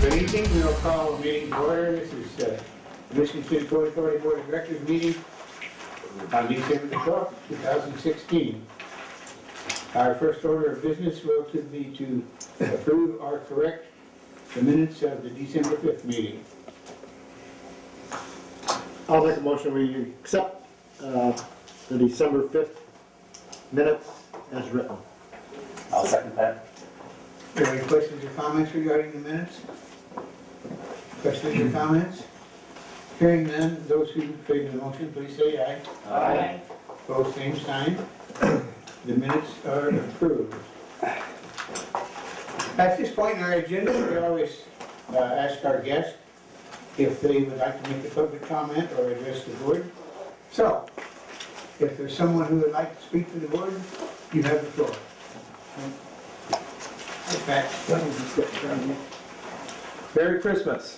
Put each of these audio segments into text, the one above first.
Good evening. We will call the meeting to order. This is Michigan City Port Authority Board of Directors meeting on December the 12th, 2016. Our first order of business will be to approve or correct the minutes of the December 5th meeting. I'll make a motion we accept the December 5th minutes as written. I'll second that. Are there any questions or comments regarding the minutes? Questions or comments? Hearing none, those who favor the motion, please say aye. Aye. Opposed, same sign. The minutes are approved. At this point in our agenda, we always ask our guests if they would like to make a public comment or address the board. So, if there's someone who would like to speak to the board, you have the floor. Pat. Merry Christmas.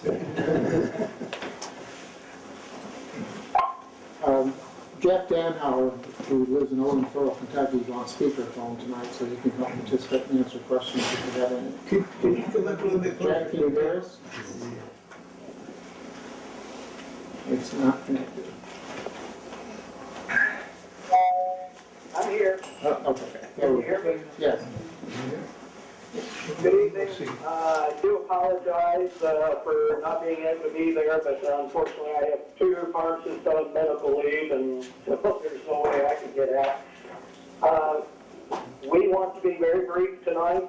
Jeff Danhauer, who lives in Owensboro, Kentucky, is on speakerphone tonight, so he can help participate and answer questions if you have any. Could you come up a little bit closer? Jack, can you hear us? It's not connected. I'm here. Oh, okay. Can you hear me? Yes. Good evening. I do apologize for not being able to be there, but unfortunately I have two pharmacists on medical leave, and so there's no way I can get out. We want to be very brief tonight.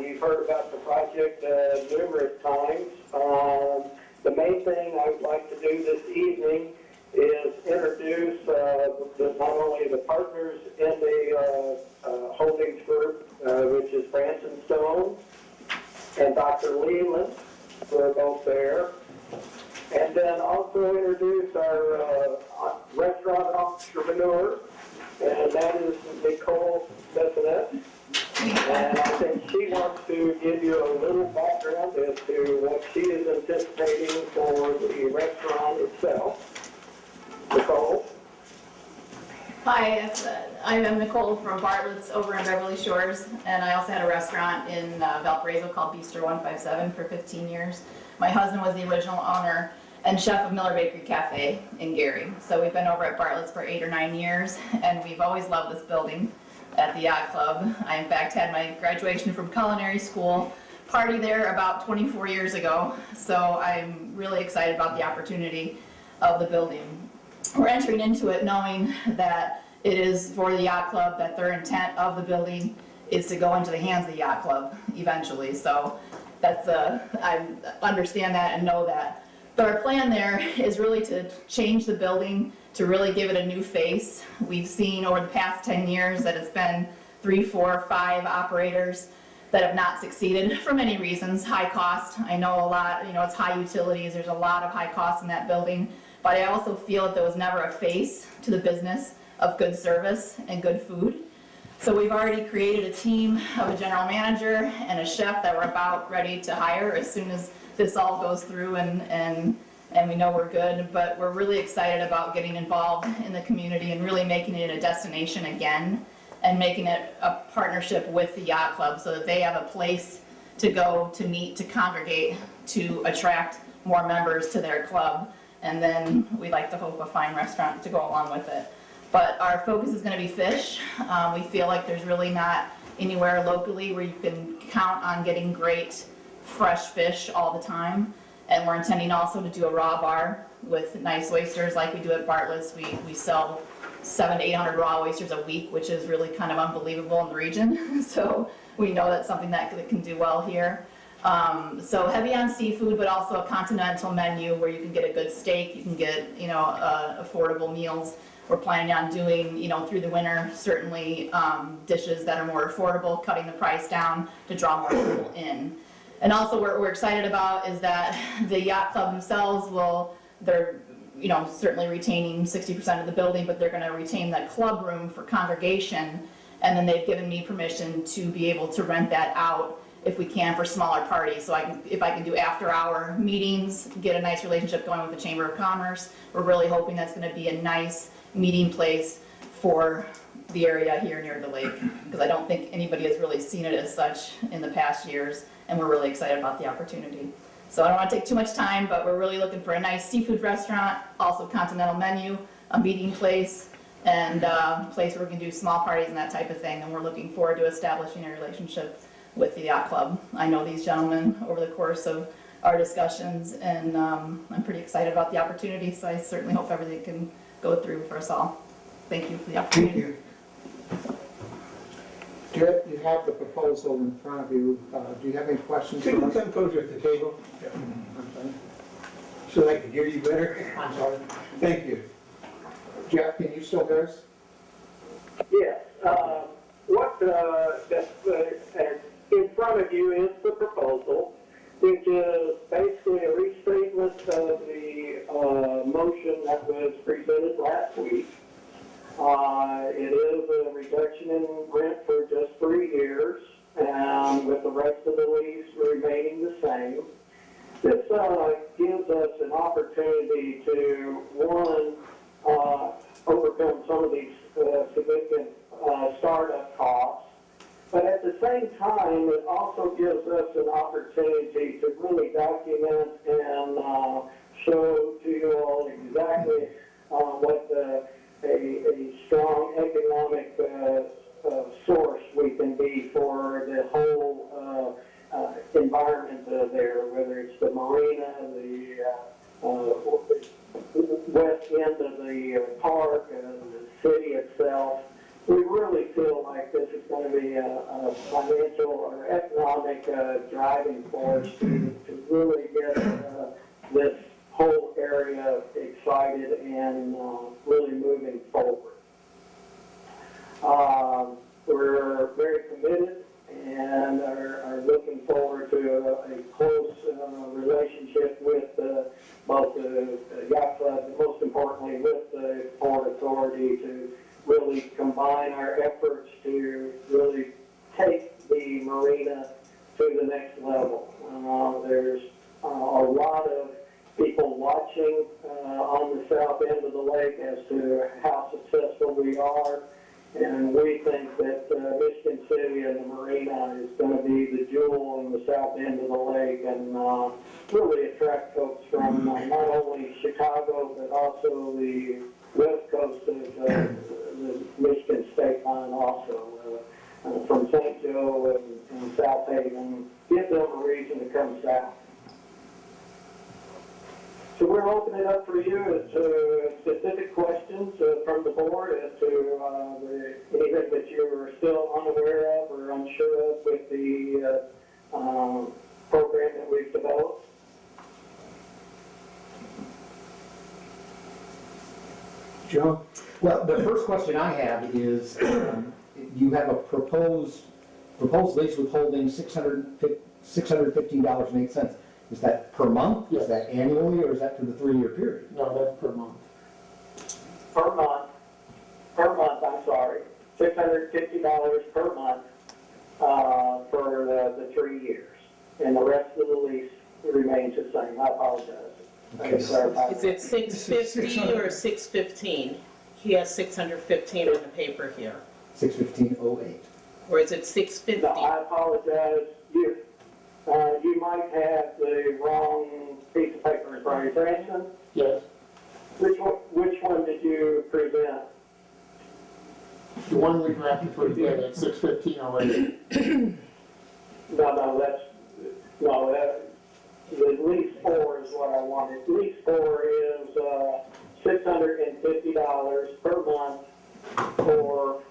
You've heard about the project numerous times. The main thing I would like to do this evening is introduce not only the partners in the holdings group, which is Branson Stone and Dr. Leland, who are both there, and then also introduce our restaurant entrepreneur, and that is Nicole Bessonette. And I think she wants to give you a little background as to what she is anticipating for the restaurant itself. Nicole? Hi, I'm Nicole from Bartlett's over in Beverly Shores, and I also had a restaurant in Valparaiso called Bistro 157 for 15 years. My husband was the original owner and chef of Miller Bakery Cafe in Gary. So we've been over at Bartlett's for 8 or 9 years, and we've always loved this building at the Yacht Club. I, in fact, had my graduation from culinary school party there about 24 years ago, so I'm really excited about the opportunity of the building. We're entering into it knowing that it is for the Yacht Club, that their intent of the building is to go into the hands of the Yacht Club eventually. So that's I understand that and know that. But our plan there is really to change the building, to really give it a new face. We've seen over the past 10 years that it's been 3, 4, 5 operators that have not succeeded for many reasons. High cost, I know a lot, it's high utilities, there's a lot of high costs in that building. But I also feel that there was never a face to the business of good service and good food. So we've already created a team of a general manager and a chef that we're about ready to hire as soon as this all goes through and we know we're good. But we're really excited about getting involved in the community and really making it a destination again and making it a partnership with the Yacht Club so that they have a place to go, to meet, to congregate, to attract more members to their club. And then we'd like to hope a fine restaurant to go along with it. But our focus is going to be fish. We feel like there's really not anywhere locally where you can count on getting great fresh fish all the time. And we're intending also to do a raw bar with nice oysters like we do at Bartlett's. We sell 700 to 800 raw oysters a week, which is really kind of unbelievable in the region. So we know that's something that can do well here. So heavy on seafood, but also a continental menu where you can get a good steak, you can get, affordable meals. We're planning on doing, through the winter, certainly dishes that are more affordable, cutting the price down to draw more people in. And also what we're excited about is that the Yacht Club themselves they're certainly retaining 60% of the building, but they're going to retain that club room for congregation. And then they've given me permission to be able to rent that out if we can for smaller parties. So if I can do after-hour meetings, get a nice relationship going with the Chamber of Commerce. We're really hoping that's going to be a nice meeting place for the area here near the lake, because I don't think anybody has really seen it as such in the past years, and we're really excited about the opportunity. So I don't want to take too much time, but we're really looking for a nice seafood restaurant, also continental menu, a meeting place, and a place where we can do small parties and that type of thing. And we're looking forward to establishing a relationship with the yacht club. I know these gentlemen over the course of our discussions, and I'm pretty excited about the opportunity, so I certainly hope everything can go through for us all. Thank you for the opportunity. you. You have the proposal in front of you. Do you have any questions Could for you us? come closer to the table I'm sorry. so I can hear you better? I'm sorry. Thank you. Jeff, can you still hear us? Yes, in front of you is the proposal, which is basically a restatement of the motion that was presented last week. It is a reduction in rent for just 3 years, and with the rest of the lease remaining the same. This gives us an opportunity to, one, overcome some of these significant startup costs, but at the same time, it also gives us an opportunity to really document and show to you all exactly what a strong economic source we can be for the whole environment there, whether it's the marina, the west end of the park, the city itself. We really feel like this is going to be a financial or economic driving force to really get this whole area excited and really moving forward. We're very committed and are looking forward to a close relationship with both the yacht club and most importantly with the Port Authority to really combine our efforts to really take the marina to the next level. There's a lot of people watching on the south end of the lake as to how successful we are. And we think that Michigan City and the marina is going to be the jewel in the south end of the lake and really attract folks from not only Chicago, but also the west coast of the Michigan state line also, from St. Joe and South Haven. Give them a reason to come south. So we're opening it up for you as to specific questions from the board as to anything that you're still unaware of or unsure of with the program that we've developed. Joe? Well, the first question I have is, you have a proposed lease withholding $615.08. Is that per month? Yes. Is that annually, or is that for the 3-year period? No, that's per month. Per month, $650 per month for the 3 years. And the rest of the lease remains the same. I apologize. I can clarify. Is it 650 or 615? He has 615 on the paper here. 615.08. Or is it 650? No, I apologize. You might have the wrong piece of paper in front of you. Branson, Yes. which one did you present? The one we drafted for today, that's 615.08. The lease 4 is what I wanted. Lease 4 is $650 per month for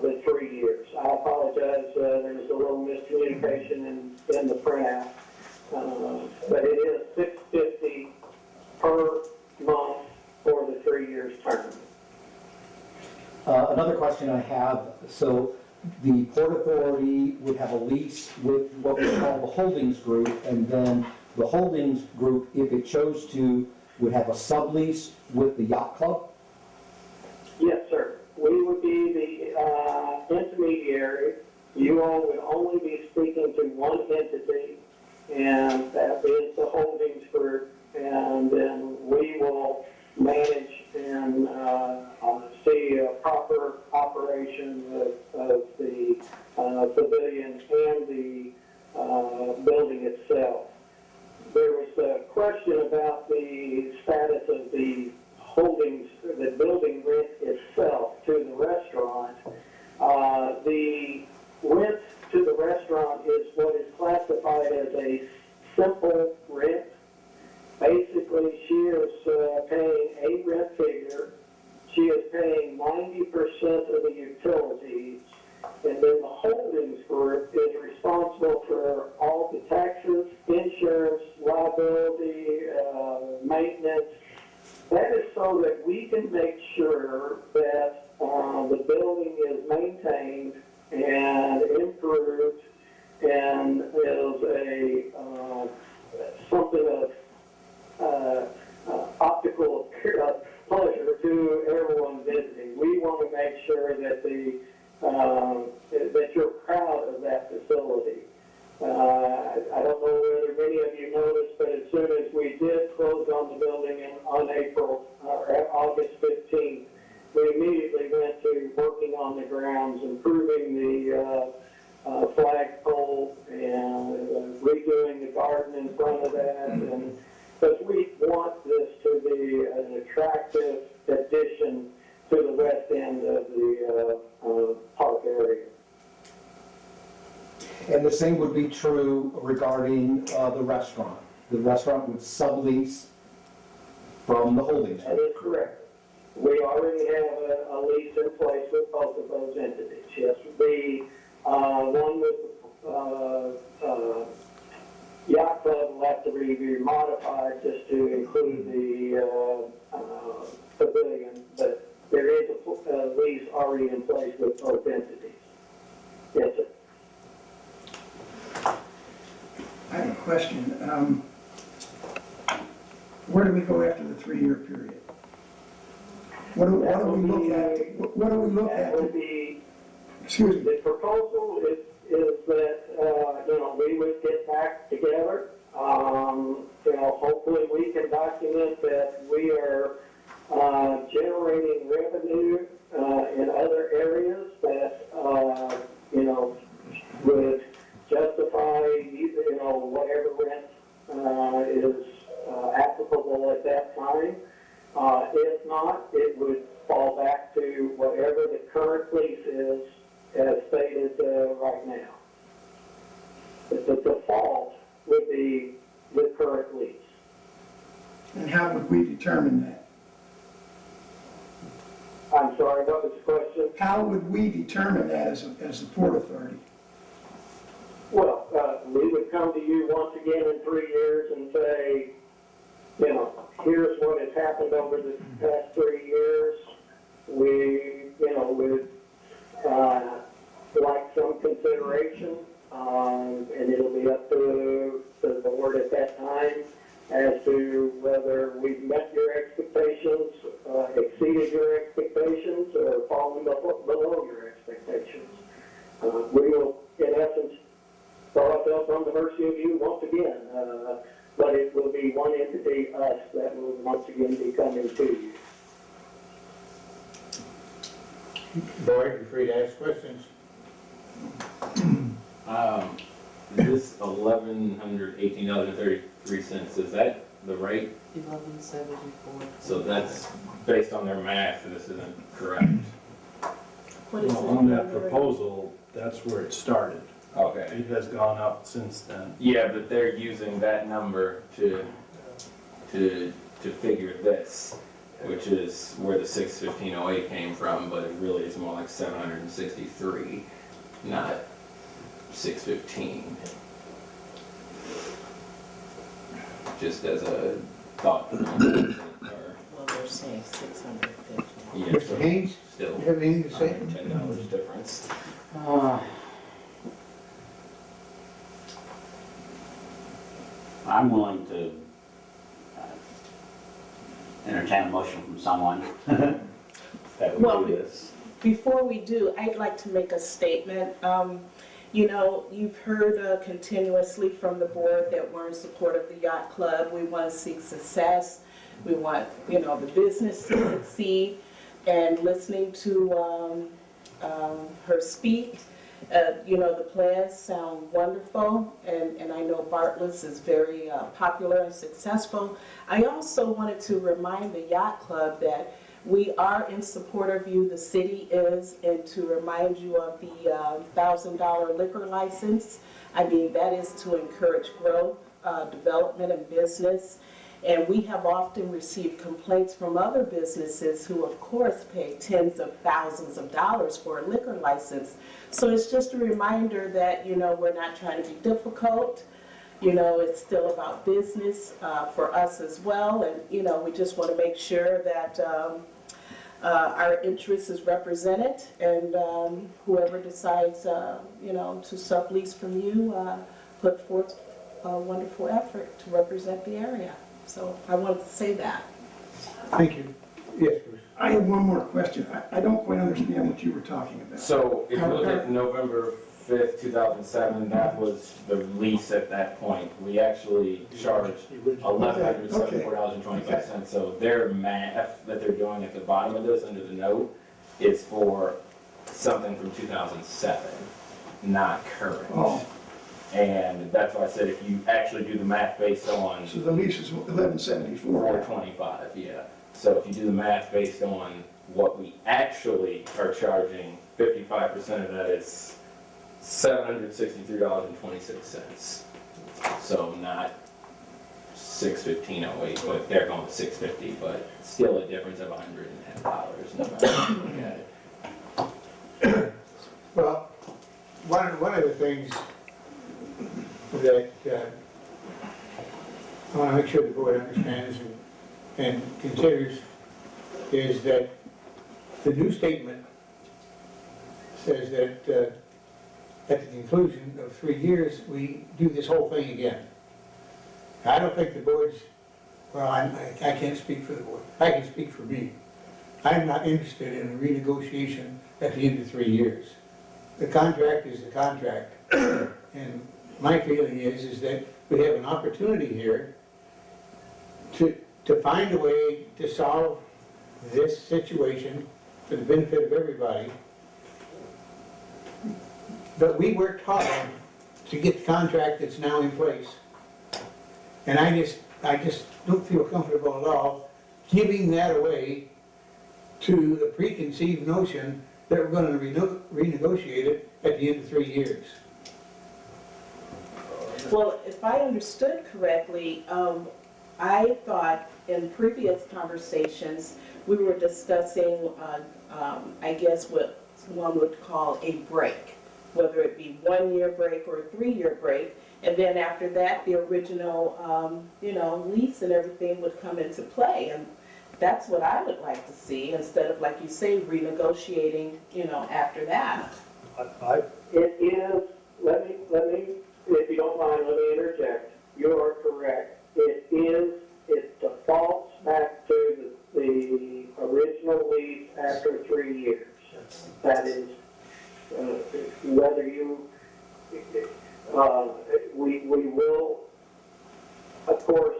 the 3 years. I apologize, there's a little miscommunication in the printout, but it is $650 per month for the 3 years term. Another question I have, so the Port Authority would have a lease with what we call the Holdings Group, and then the Holdings Group, if it chose to, would have a sublease with the yacht club? Yes, sir. We would be the intermediary. You all would only be speaking to one entity, and that is the Holdings Group, and then we will manage and see a proper operation of the pavilion and the building itself. There question about the status of the holdings, the building rent itself to the restaurant. The rent to the restaurant is what is classified as a simple rent. Basically, she is paying a rent figure. She is paying 90% of the utilities, and then the holdings group is responsible for all the taxes, insurance, liability, maintenance. That is so that we can make sure that the building is maintained and improved and is a something of optical pleasure to everyone visiting. We want to make sure that that you're proud of that facility. I don't know whether many of you noticed, but as soon as we did close on the building on August 15th, we immediately went to working on the grounds, improving the flagpole and redoing the garden in front of that, and because we want this to be an attractive addition to the west end of the park area. And the same would be true regarding the restaurant. The restaurant would sublease from the holdings That group. is correct. We already have a lease in place with both of those entities. Yes, the one with Yacht Club will have to be modified just to include the pavilion, but there is a lease already in place with both entities. Yes, sir. I have a question. Where do we go after the 3-year period? What do we look at? What do we look That at? would be, Excuse me. the proposal is that, we would get back together. Hopefully we can document that we are generating revenue in other areas that, would justify, whatever rent is applicable at that time. If not, it would fall back to whatever the current lease is as stated right now. The default would be the current lease. And how would we determine that? I'm sorry, what was the question? How would we determine that as the Port Authority? Well, we would come to you once again in 3 years and say, here's what has happened over the past 3 years. We, would like some consideration, and it'll be up to the board at that time as to whether we've met your expectations, exceeded your expectations, or fallen below your expectations. We will, in essence, throw ourselves on the mercy of you once again, but it will be one entity, us, that will once again be coming to you. Board, you're free to ask questions. This $1,118.33, is that the right? 1174. So that's based on their math, this isn't correct. What is Well, it? on that proposal, that's where it started. Okay. It has gone up since then. Yeah, but they're using that number to figure this, which is where the 61508 came from, but it really is more like 763, not 615. Just as a thought. Well, they're saying 650. Yeah, Mr. so Haynes, still you have anything to say? $10 difference. I'm willing to entertain a motion from someone that Well, would do this. Before we do, I'd like to make a statement. You've heard continuously from the board that we're in support of the Yacht Club. We want to see success. We want, the business to succeed. And listening to her speak, You know, the plans sound wonderful, and I know Bartlett's is very popular and successful. I also wanted to remind the Yacht Club that we are in support of you, the city is, and to remind you of the $1,000 liquor license. I mean, that is to encourage growth, development, and business. And we have often received complaints from other businesses who, of course, pay tens of thousands of dollars for a liquor license. So it's just a reminder that, you know, we're not trying to be difficult. You know, it's still about business for us as well. And, you know, we just want to make sure that our interest is represented. And whoever decides, you know, to sublease from you, put forth a wonderful effort to represent the area. So I wanted to say that. Thank you. Yes, Bruce. I have one more question. I don't quite understand what you were talking about. So if you look at November 5th, 2007, that was the lease at that point. We actually charged $1,174.25. So their math that they're doing at the bottom of this under the note is for something from 2007, not current. Oh. And that's why I said if you actually do the math based on So the lease is 1174. 425, yeah. So if you do the math based on what we actually are charging, 55% of that is $763.26. So not $615.08, but they're going to $650, but still a difference of $110 no matter how you look at it. Well, one of the things that I want to make sure the board understands and considers is that the new statement says that at the conclusion of 3 years, we do this whole thing again. I don't think the board's, well, I can't speak for the board. I can speak for me. I'm not interested in a renegotiation at the end of 3 years. The contract is the contract. And my feeling is that we have an opportunity here to find a way to solve this situation for the benefit of everybody. But we worked hard to get the contract that's now in place. And I just don't feel comfortable at all giving that away to the preconceived notion that we're going to renegotiate it at the end of 3 years. Well, if I understood correctly, I thought in previous conversations, we were discussing, I guess what one would call a break, whether it be 1 year break or a 3 year break. And then after that, the original, you know, lease and everything would come into play. And that's what I would like to see, instead of, like you say, renegotiating, you know, after that. It is, let me, if you don't mind, let me interject. You are correct. It defaults back to the original lease after 3 years. That is, whether you, we will, of course,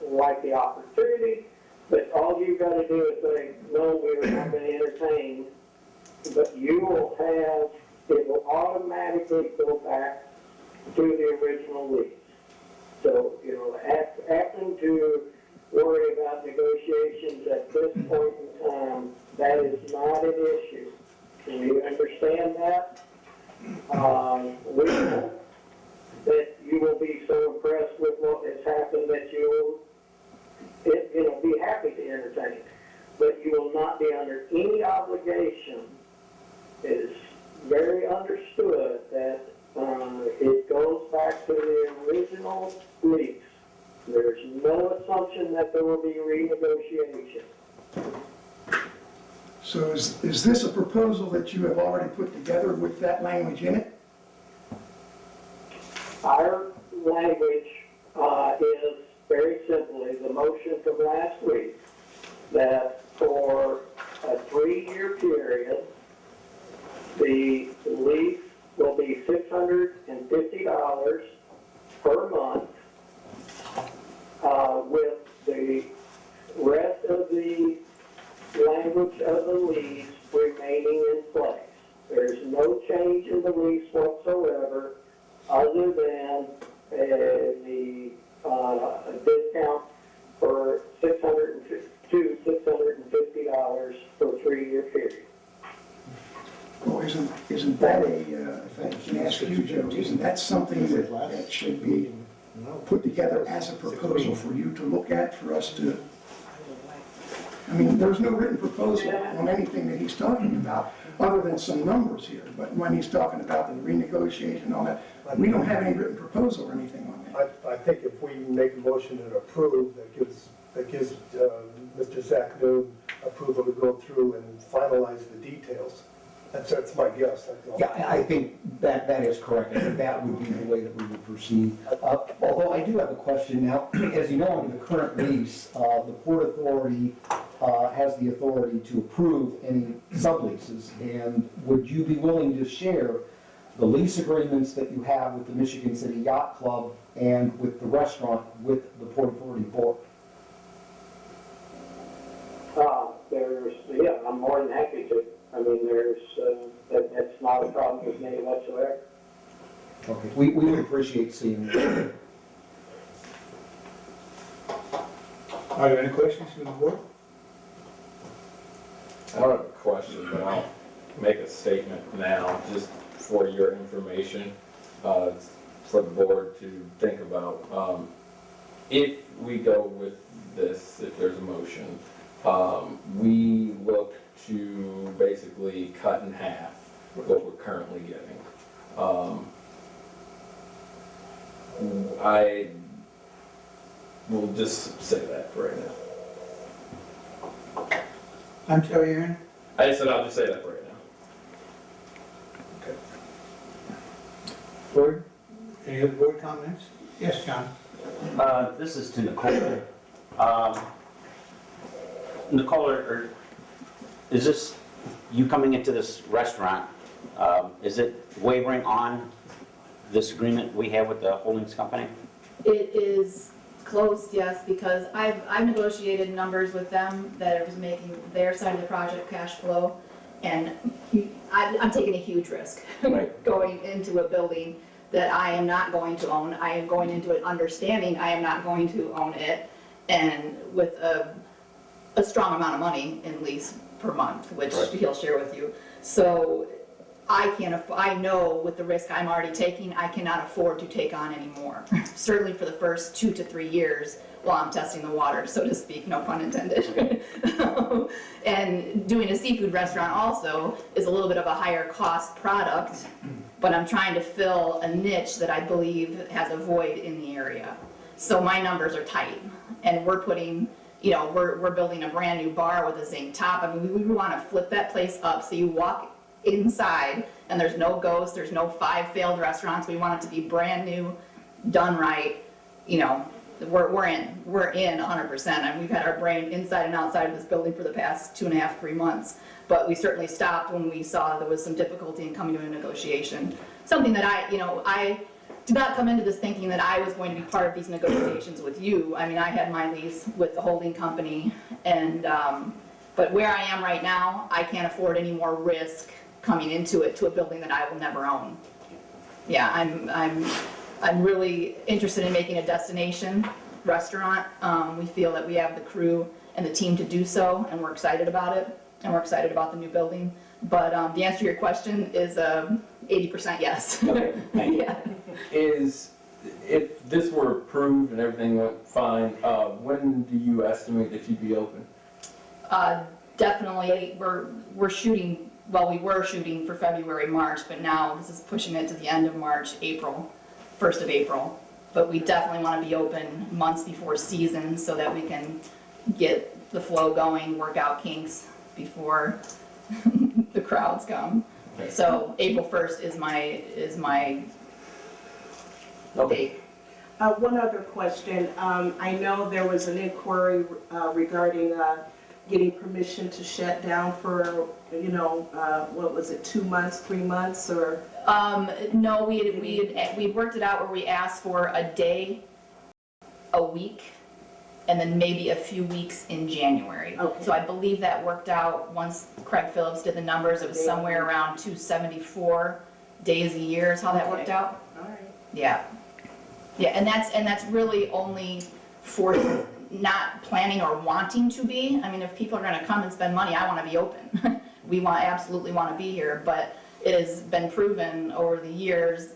like the opportunity, but all you've got to do is say, no, we're not going to entertain, but you will have, it will automatically go back to the original lease. So, you know, having to worry about negotiations at this point in time, that is not an issue. Can you understand that? We hope that you will be so impressed with what has happened that you will, you know, be happy to entertain. But you will not be under any obligation. It is very understood that it goes back to the original lease. There's no assumption that there will be renegotiation. So is this a proposal that you have already put together with that language in it? Our language is very simply the motion from last week that for a 3-year period, the lease will be $650 per month, with the rest of the language of the lease remaining in place. There's no change in the lease too, Joe, isn't that something that should be put together as a proposal for you to look at, for us to, I mean, there's no written proposal on anything that he's talking about, other than some numbers here, but when he's talking about the renegotiation and all that, we don't have any written proposal or anything on that. I think if we make a motion and approve, that gives Mr. Zach Noon approval to go through and finalize the details. That's my guess, that's all. Yeah, I think that is correct. I think that would be the way that we would proceed. Although I do have a question now. As you know, under the current lease, the Port Authority has the authority to approve any subleases. And would you be willing to share the lease agreements that you have with the Michigan City Yacht Club and with the restaurant with the Port Authority Board? Yeah, I'm more than happy to. I mean, that's not a problem with me whatsoever. Okay, we would appreciate seeing that. Are there any questions from the board? I don't have a question, but I'll make a statement now, just for your information, for the board to think about. If we go with this, if there's a motion, we look to basically cut in half what we're currently getting. I will just say that for right now. I'm sorry, Aaron? I just said I'll just say that for right now. Okay. Board, any other board comments? Yes, John? This is to Nicole. Nicole, is this, you coming into this restaurant, is it wavering on this agreement we have with the holdings company? It is close, yes, because I've negotiated numbers with them that is making their side of the project cash flow, and I'm taking a huge risk going into a building that I am not going to own. I am going into it understanding I am not going to own it, and with a strong amount of money in lease per month, which he'll share with you. So I know with the risk I'm already taking, I cannot afford to take on any more. Certainly for the first 2 to 3 years while I'm testing the water, so to speak, no pun intended. And doing a seafood restaurant also is a little bit of a higher cost product, but I'm trying to fill a niche that I believe has a void in the area. So my numbers are tight, and we're putting, we're building a brand new bar with a zinc top. I mean, we want to flip that place up so you walk inside and there's no ghosts, there's no 5 failed restaurants. We want it to be brand new, done right. We're in 100%. And we've had our brain inside and outside of this building for the past 2.5, 3 months. But we certainly stopped when we saw there was some difficulty in coming to a negotiation. Something that I did not come into this thinking that I was going to be part of these negotiations with you. I mean, I had my lease with the holding company, and but where I am right now, I can't afford any more risk coming into it to a building that I will never own. Yeah, I'm really interested in making a destination restaurant. We feel that we have the crew and the team to do so, and we're excited about it, and we're excited about the new building. But the answer to your question is 80% yes. Okay, thank you. Yeah. If this were approved and everything went fine, when do you estimate that you'd be open? Definitely, we're shooting. Well, we were shooting for February, March, but now this is pushing it to the end of March, April, 1st of April. But we definitely want to be open months before season so that we can get the flow going, work out kinks before the crowds come. Okay. So April 1st is my date. One other question. I know there was an inquiry regarding getting permission to shut down for, what was it, 2 months, 3 months, or? No, we worked it out where we asked for a day, a week, and then maybe a few weeks in January. Okay. So I believe that worked out. Once Craig Phillips did the numbers, it was somewhere around 274 days a year is how that worked out. All right. Yeah. Yeah, and that's really only for not planning or wanting to be. I mean, if people are going to come and spend money, I want to be open. We absolutely want to be here, but it has been proven over the years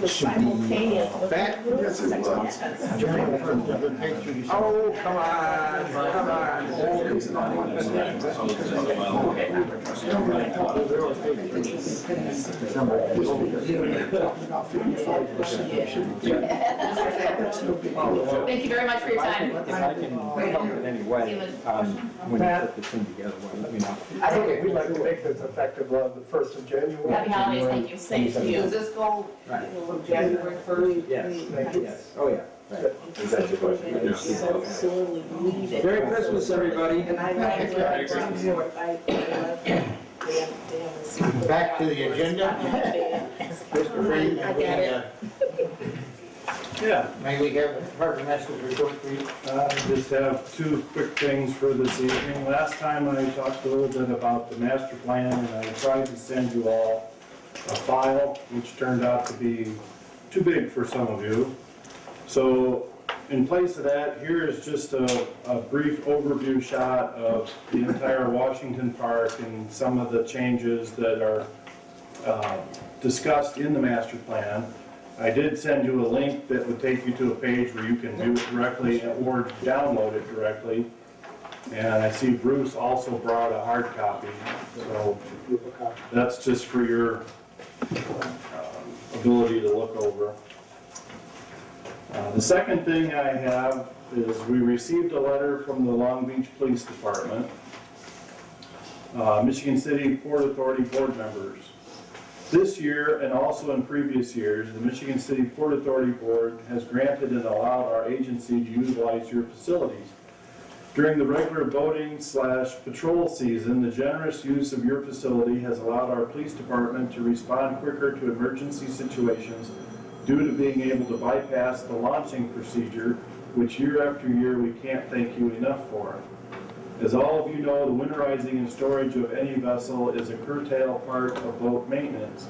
The simultaneous. Back. Yes, it was. Oh, come on, come Thank you very much for your time. If I can help in any way, when you put this thing together, let me know. We'd like to make this effective on the 1st of January. Happy holidays, thank you. Same to you. Does this go from January 1st? Yes, oh, yeah. Is that your question? So sorely needed. Merry Christmas, everybody. And I like Merry Christmas. Back to the agenda. Mr. Freeman, I got it. Yeah. May we have the department master's report, please? Just have two quick things for this evening. Last time I talked a little bit about the master plan, and I tried to send you all a file, which turned out to be too big for some of you. So in place of that, here is just a brief overview shot of the entire Washington Park and some of the changes that are discussed in the master plan. I did send you a link that would take you to a page where you can view it directly or download it directly. And I see Bruce also brought a hard copy, so that's just for your ability to look over. The second thing I have is we received a letter from the Long Beach Police Department, Michigan City Port Authority board members. This year, and also in previous years, the Michigan City Port Authority Board has granted and allowed our agency to utilize your facilities. During the regular boating/patrol season, the generous use of your facility has allowed our police department to respond quicker to emergency situations due to being able to bypass the launching procedure, which year after year we can't thank you enough for. As all of you know, the winterizing and storage of any vessel is a curtailed part of boat maintenance.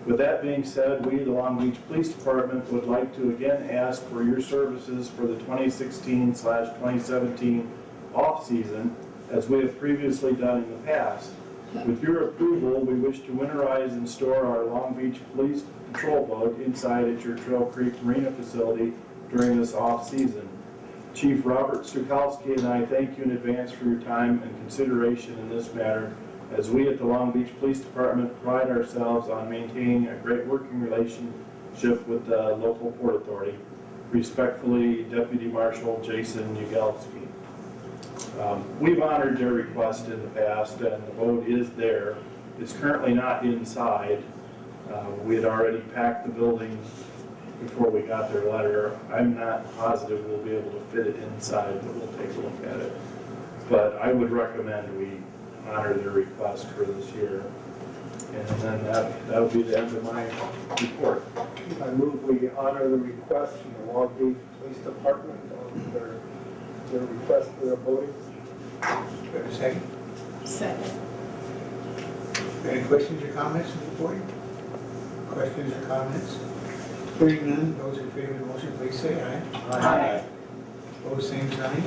With that being said, we, the Long Beach Police Department, would like to again ask for your services for the 2016/2017 off-season, as we have previously done in the past. With your approval, we wish to winterize and store our Long Beach Police Patrol boat inside at your Trail Creek Marina facility during this off-season. Chief Robert Strukowski and I thank you in advance for your time and consideration in this matter, as we at the Long Beach Police Department pride ourselves on maintaining a great working relationship with the local Port Authority. Respectfully, Deputy Marshal Jason Ugalski. We've honored their request in the past, and the boat is there. It's currently not inside. We had already packed the building before we got their letter. I'm not positive we'll be able to fit it inside, but we'll take a look at it. But I would recommend we honor their request for this year. And then that would be the end of my report. I move we honor the request from the Long Beach Police Department on their request for their boating. Do we have a second? Second. Any questions or comments on the report? Questions or comments? Hearing none, those in favor of the motion, please say aye. Aye. Opposed, same sign.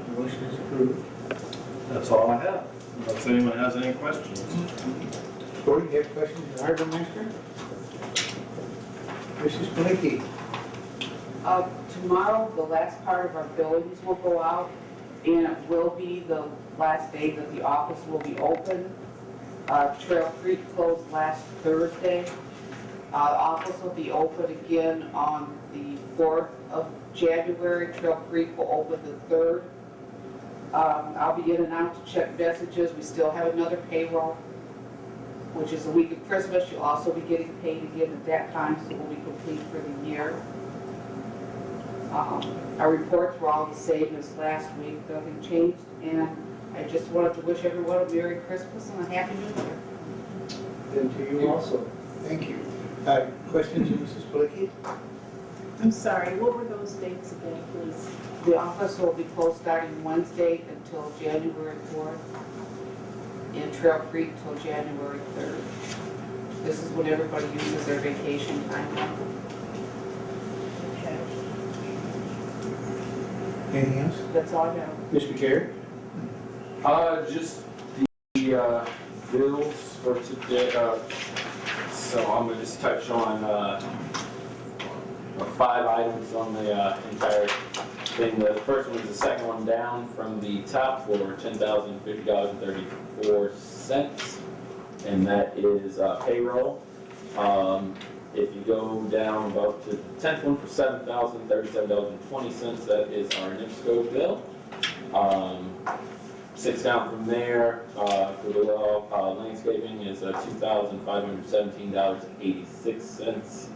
The motion is approved. That's all I have, unless anyone has any questions. Gordon, you have questions for the harbor master? Mrs. Blakey? Tomorrow, the last part of our billings will go out, and it will be the last day that the office will be open. Trail Creek closed last Thursday. Office will be open again on the 4th of January. Trail Creek will open the 3rd. I'll be in and out to check messages. We still have another payroll, which is the week of Christmas. You'll also be getting paid again at that time, so we'll be complete for the year. Our reports were all the same as last week. Nothing changed, and I just wanted to wish everyone a Merry Christmas and a Happy New Year. And to you also. Thank you. Questions of Mrs. Blakey? I'm sorry, what were those dates again, please? The office will be closed starting Wednesday until January 4th, and Trail Creek till January 3rd. This is when everybody uses their vacation time. Anything else? That's all I have. Mr. Chair? Just the bills for today, So I'm gonna just touch on 5 items on the entire thing. The first one is the second one down from the top for $10,050.34, and that is payroll. If you go down about to the 10th one for $7,037.20, that is our NIPSCO bill. 6 down from there for the landscaping is $2,517.86.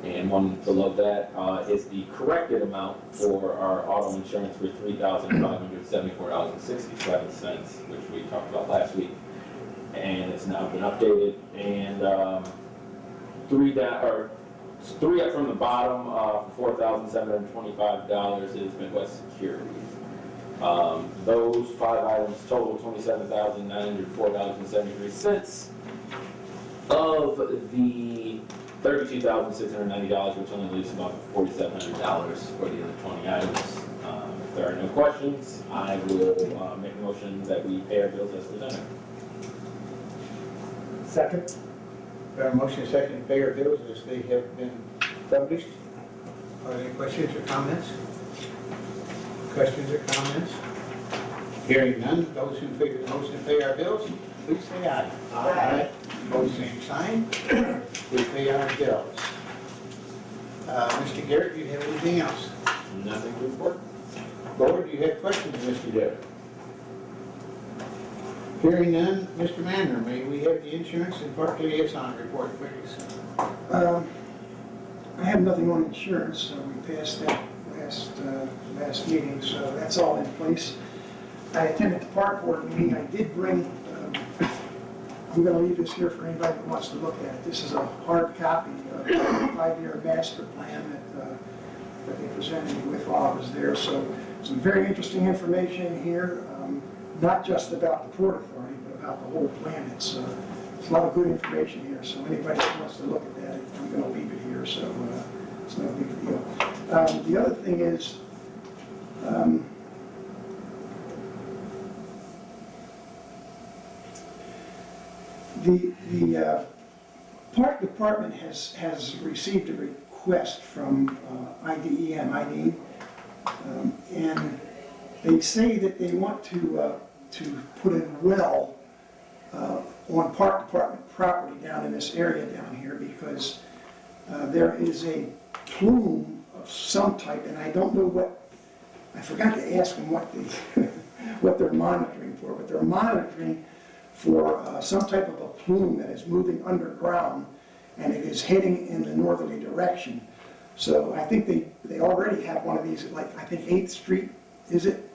And one below that is the corrected amount for our auto insurance for $3,574.67, which we talked about last week. And it's now been updated. And 3 up from the bottom for $4,725 is Midwest Securities. Those 5 items total $27,904.73 of the $32,690, which only leaves about $4,700 for the other 20 items. If there are no questions, I will make a motion that we pay our bills as presented. Second? We have a motion second to pay our bills as they have been published. Are there any questions or comments? Questions or comments? Hearing none, those in favor of the motion to pay our bills, please say aye. Aye. Opposed, same sign. We pay our bills. Mr. Garrett, do you have anything else? Nothing to report. Board, do you have questions, Mr. Garrett? Hearing none, Mr. Manner, may we have the insurance and park liaison report, please? I have nothing on insurance. We passed that last meeting, so that's all in place. I attended the park board meeting. I did bring, I'm going to leave this here for anybody that wants to look at it. This is a hard copy of the 5-year master plan that they presented me with while I was there. So some very interesting information here, not just about the Port Authority, but about the whole plan. It's a lot of good information here. So anybody that wants to look at that, I'm going to leave it here. So it's no big deal. The other thing is, the Park Department has received a request from ID, and they say that they want to put a well on Park Department property down in this area down here because there is a plume of some type, and I don't know what, I forgot to ask them what what they're monitoring for, but they're monitoring for some type of a plume that is moving underground, and it is heading in the northerly direction. So I think they already have one of these, like I think 8th Street, is it?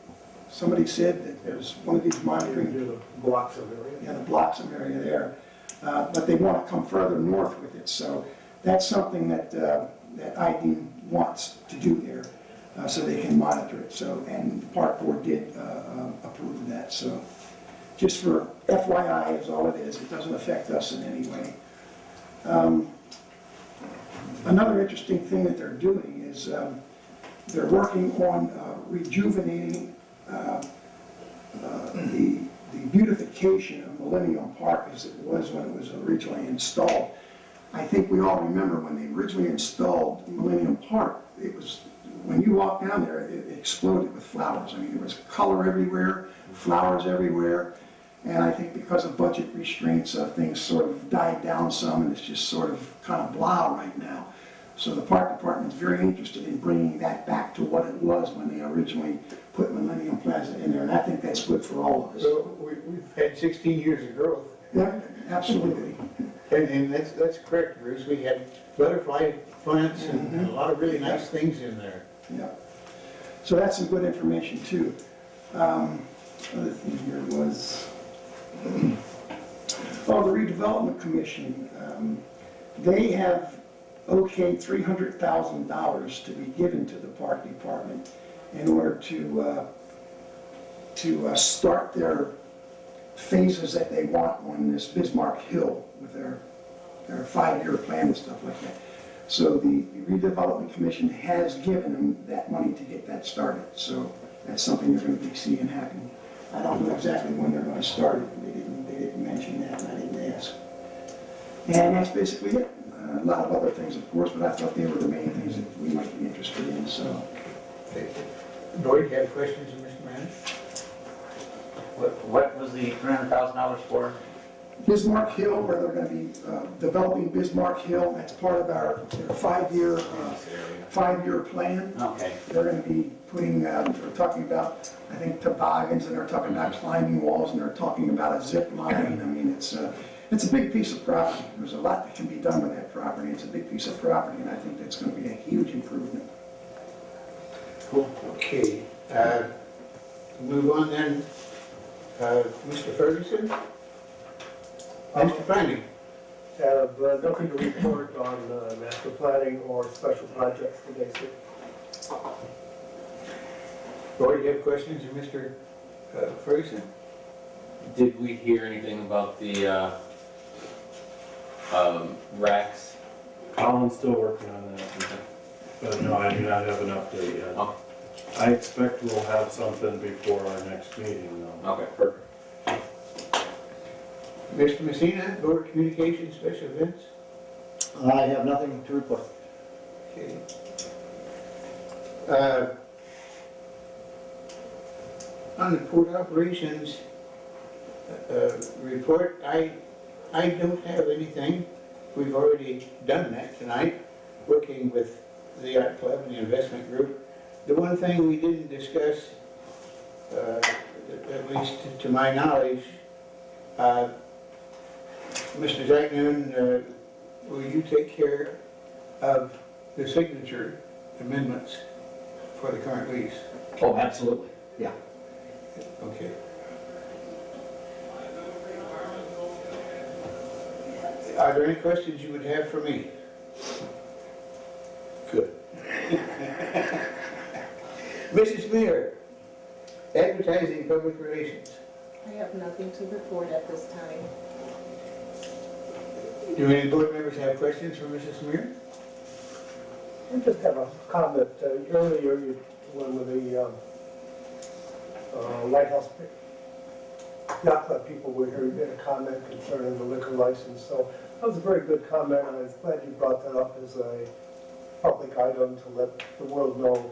Somebody said that there's one of these monitoring. The Bloxham area. Yeah, the Bloxham area there. But they want to come further north with it. So that's something that ID wants to do there, so they can monitor it. So, and the park board did approve of that. So just for FYI is all it is. It doesn't affect us in any way. Another interesting thing that they're doing is they're working on rejuvenating the beautification of Millennium Park as it was when it was originally installed. I think we all remember when they originally installed Millennium Park, it was, when you walk down there, it exploded with flowers. I mean, there was color everywhere, flowers everywhere, and I think because of budget restraints, things sort of died down some, and it's just sort of kind of blah right now. So the park department is very interested in bringing that back to what it was when they originally put Millennium Plaza in there, and I think that's good for all of us. So we've had 16 years of growth. Yeah, absolutely. And that's correct, Bruce. We had butterfly plants and a lot of really nice things in there. Yeah. So that's some good information too. Other thing here was, the redevelopment commission. They have okayed $300,000 to be given to the park department in order to start their phases that they want on this Bismarck Hill with their 5-year plan and stuff like that. So the redevelopment commission has given them that money to get that started. So that's something they're going to be seeing happen. I don't know exactly when they're going to start it. They didn't mention that, and I didn't ask. And that's basically it. A lot of other things, of course, but I thought they were the main things that we might be interested in, so. Lloyd, you have questions of Mr. Manning? What was the $300,000 for? Bismarck Hill, where they're gonna be developing Bismarck Hill, that's part of our five-year plan. Okay. They're gonna be putting, they're talking about, I think, toboggans, and they're talking about climbing walls, and they're talking about a zip line. I mean, it's a big piece of property. There's a lot that can be done with that property. It's a big piece of property, and I think that's gonna be a huge improvement. Cool. Okay, move on then. Mr. Ferguson? Mr. Planning? Have nothing to report on master planning or special projects today, sir. Lloyd, you have questions of Mr. Ferguson? Did we hear anything about the racks? Colin's still working on that, but no, I do not have an update yet. Oh. I expect we'll have something before our next meeting, though. Okay, perfect. Mr. Messina, Board of Communications, Special Events? I have nothing to report. Okay. On the port operations report, I don't have anything. We've already done that tonight, working with the Yacht Club and the investment group. The one thing we didn't discuss, at least to my knowledge, Mr. Zagnoon, will you take care of the signature amendments for the current lease? Oh, absolutely, yeah. Okay. Are there any questions you would have for me? Good. Mrs. Mayor, advertising, public relations. I have nothing to report at this time. Do any board members have questions for Mrs. Mayor? I just have a comment. Earlier, when the Lighthouse Yacht Club people were here, you made a comment concerning the liquor license. So that was a very good comment. I was glad you brought that up as a public item to let the world know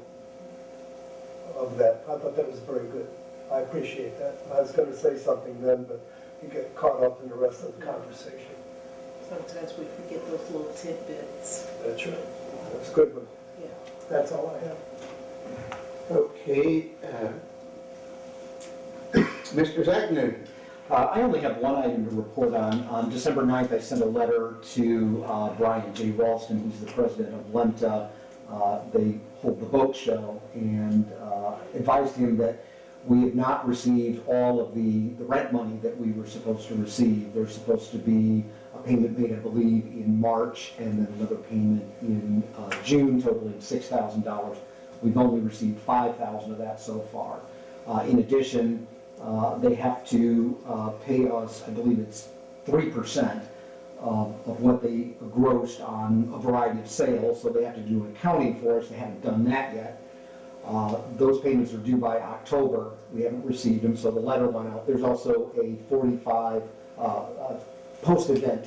of that. I thought that was very good. I appreciate that. I was going to say something then, but you get caught up in the rest of the conversation. Sometimes we forget those little tidbits. That's right. That's a good one. Yeah. That's all I have. Okay. Mr. Zagnoon. I only have one item to report on. On December 9th, I sent a letter to Brian J. Ralston, who's the president of Lenta. They hold the boat show, and advised him that we have not received all of the rent money that we were supposed to receive. There's supposed to be a payment made, I believe, in March, and then another payment in June, totaling $6,000. We've only received $5,000 of that so far. In addition, they have to pay us, I believe it's 3% of what they grossed on a variety of sales, so they have to do an accounting for us. They haven't done that yet. Those payments are due by October. We haven't received them, so the letter went out. There's also a post-event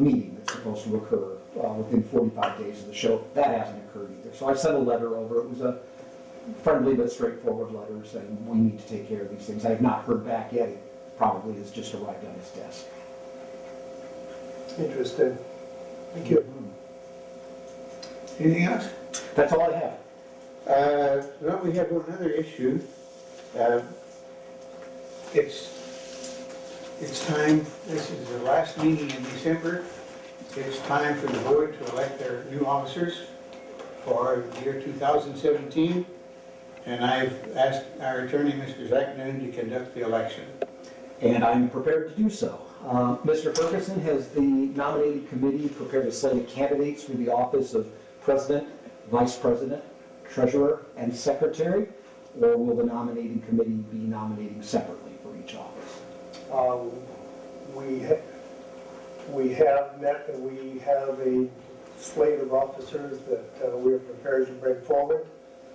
meeting that's supposed to occur within 45 days of the show. That hasn't occurred either. So I sent a letter over. It was a friendly but straightforward letter saying we need to take care of these things. I have not heard back yet. It probably has just arrived on his desk. Interesting. Thank you. Anything else? That's all I have. Well, we have one other issue. It's time, this is the last meeting in December. It's time for the board to elect their new officers for the year 2017. And I've asked our attorney, Mr. Zagnoon, to conduct the election. And I'm prepared to do so. Mr. Ferguson, has the nominating committee prepared a slate of candidates for the office of president, vice president, treasurer, and secretary? Or will the nominating committee be nominating separately for each office? We have met and we have a slate of officers that we're prepared to bring forward.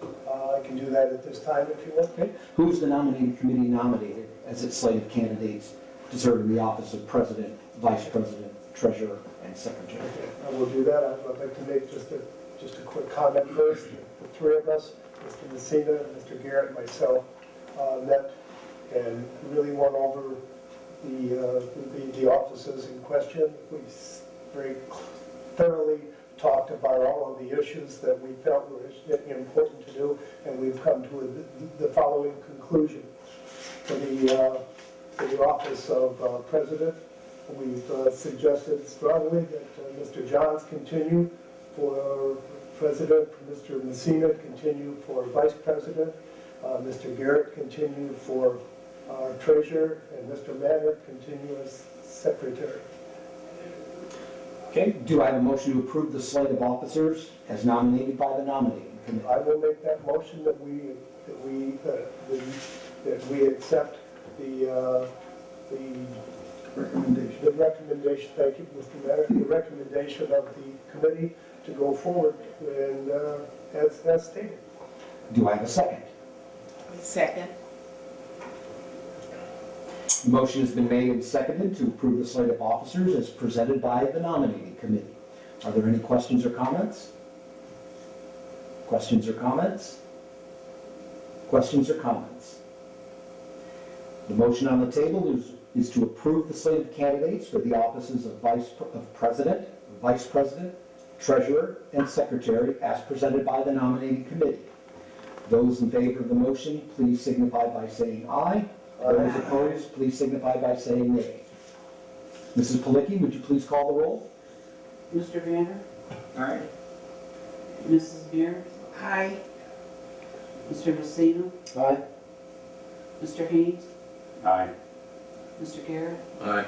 I can do that at this time if you want. Okay. Who's the nominating committee nominated as its slate of candidates to serve in the office of President, Vice President, Treasurer, and Secretary. Okay, I will do that. I'd like to make just a quick comment first. The three of us, Mr. Messina, Mr. Garrett, and myself, met and really went over the offices in question. We very thoroughly talked about all of the issues that we felt were important to do, and we've come to the following conclusion. For the office of President, we've suggested strongly that Mr. Johns continue for President, Mr. Messina continue for Vice President, Mr. Garrett continue for Treasurer, and Mr. Manner continue as Secretary. Okay, do I have a motion to approve the slate of officers as nominated by the nominating committee? I will make that motion that we accept the recommendation, thank you, Mr. Mayor, the recommendation of the committee to go forward and as stated. Do I have a second? Second. The motion has been made and seconded to approve the slate of officers as presented by the nominating committee. Are there any questions or comments? Questions or comments? Questions or comments? The motion on the table is to approve the slate of candidates for the offices of President, Vice President, Treasurer, and Secretary as presented by the nominating committee. Those in favor of the motion, please signify by saying aye. Those opposed, please signify by saying nay. Mrs. Palicki, would you please call the roll? Mr. Vander? Aye. Mrs. Beer? Aye. Mr. Messina? Aye. Mr. Haynes? Aye. Mr. Garrett? Aye.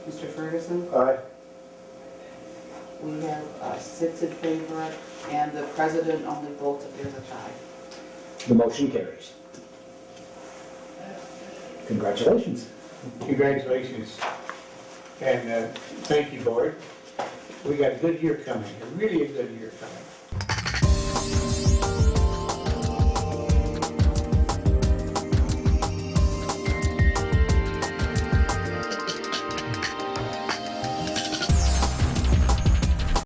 Mr. Ferguson? Aye. We have 6 in favor, and the president only votes if there's a tie. The motion carries. Congratulations. Congratulations. And thank you, board. We got a good year coming, really a good year coming.